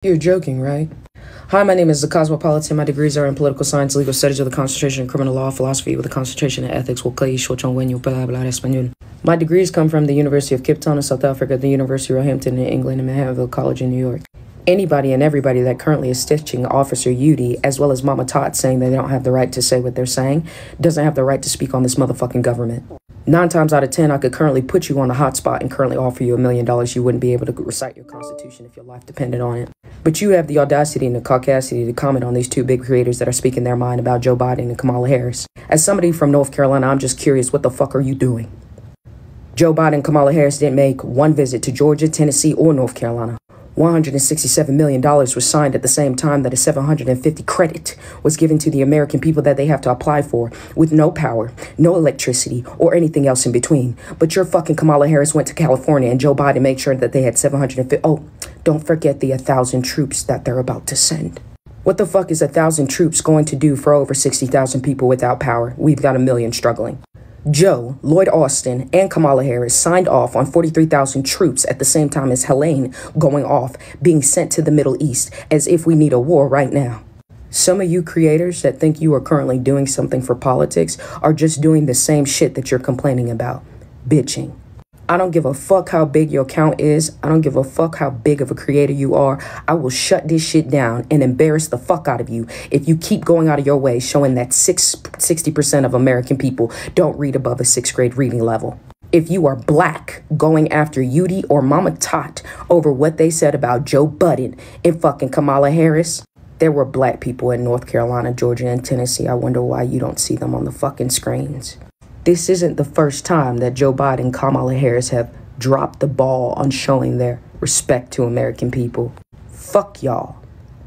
You're joking, right? Hi, my name is The Cosmopolitan. My degrees are in political science, legal studies with a concentration in criminal law, philosophy with a concentration in ethics. Blah, blah, español. My degrees come from the University of Cape Town in South Africa, the University of Roehampton in England, and Manhattanville College in New York. Anybody and everybody that currently is stitching Officer Udy, as well as Mama Tot saying that they don't have the right to say what they're saying, doesn't have the right to speak on this motherfucking government. 9 times out of 10, I could currently put you on the hot spot and currently offer you $1 million. You wouldn't be able to recite your constitution if your life depended on it. But you have the audacity and the caucasity to comment on these two big creators that are speaking their mind about Joe Biden and Kamala Harris. As somebody from North Carolina, I'm just curious, what the fuck are you doing? Joe Biden and Kamala Harris didn't make one visit to Georgia, Tennessee, or North Carolina. $167 million was signed at the same time that a $750 credit was given to the American people that they have to apply for, with no power, no electricity, or anything else in between. But your fucking Kamala Harris went to California and Joe Biden made sure that they had 750. Oh, don't forget the 1,000 troops that they're about to send. What the fuck is 1,000 troops going to do for over 60,000 people without power? We've got 1 million struggling. Joe, Lloyd Austin, and Kamala Harris signed off on 43,000 troops at the same time as Helene going off, being sent to the Middle East, as if we need a war right now. Some of you creators that think you are currently doing something for politics are just doing the same shit that you're complaining about. Bitching. I don't give a fuck how big your account is. I don't give a fuck how big of a creator you are. I will shut this shit down and embarrass the fuck out of you if you keep going out of your way showing that 60% of American people don't read above a 6th grade reading level. If you are black going after Udy or Mama Tot over what they said about Joe Budden and fucking Kamala Harris, there were black people in North Carolina, Georgia, and Tennessee. I wonder why you don't see them on the fucking screens. This isn't the first time that Joe Biden and Kamala Harris have dropped the ball on showing their respect to American people. Fuck y'all.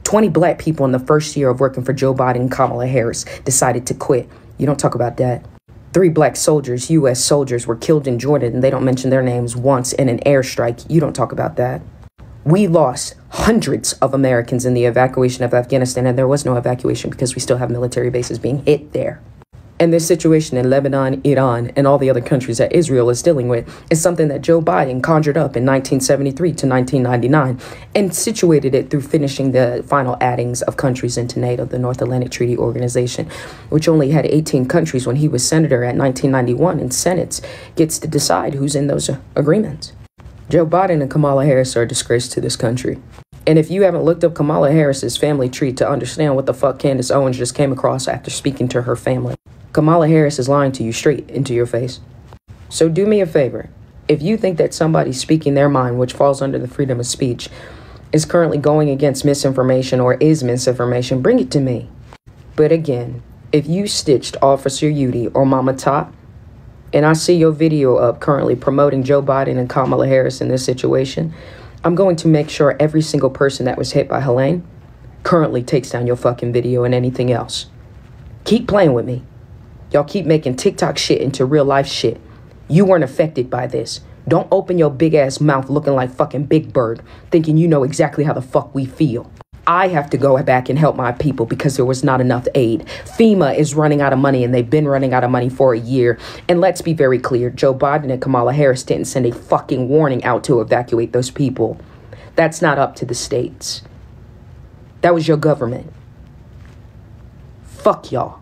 20 black people in the first year of working for Joe Biden and Kamala Harris decided to quit. You don't talk about that. 3 black soldiers, U.S. soldiers, were killed in Jordan, and they don't mention their names once in an airstrike. You don't talk about that. We lost hundreds of Americans in the evacuation of Afghanistan, and there was no evacuation because we still have military bases being hit there. And this situation in Lebanon, Iran, and all the other countries that Israel is dealing with is something that Joe Biden conjured up in 1973 to 1999 and situated it through finishing the final addings of countries into NATO, the North Atlantic Treaty Organization, which only had 18 countries when he was senator at 1991, and Senate gets to decide who's in those agreements. Joe Biden and Kamala Harris are a disgrace to this country. And if you haven't looked up Kamala Harris's family tree to understand what the fuck Candace Owens just came across after speaking to her family, Kamala Harris is lying to you straight into your face. So do me a favor. If you think that somebody speaking their mind, which falls under the freedom of speech, is currently going against misinformation or is misinformation, bring it to me. But again, if you stitched Officer Udy or Mama Tot, and I see your video up currently promoting Joe Biden and Kamala Harris in this situation, I'm going to make sure every single person that was hit by Helene currently takes down your fucking video and anything else. Keep playing with me. Y'all keep making TikTok shit into real life shit. You weren't affected by this. Don't open your big ass mouth looking like fucking Big Bird, thinking you know exactly how the fuck we feel. I have to go back and help my people because there was not enough aid. FEMA is running out of money, and they've been running out of money for a year. And let's be very clear, Joe Biden and Kamala Harris didn't send a fucking warning out to evacuate those people. That's not up to the states. That was your government. Fuck y'all.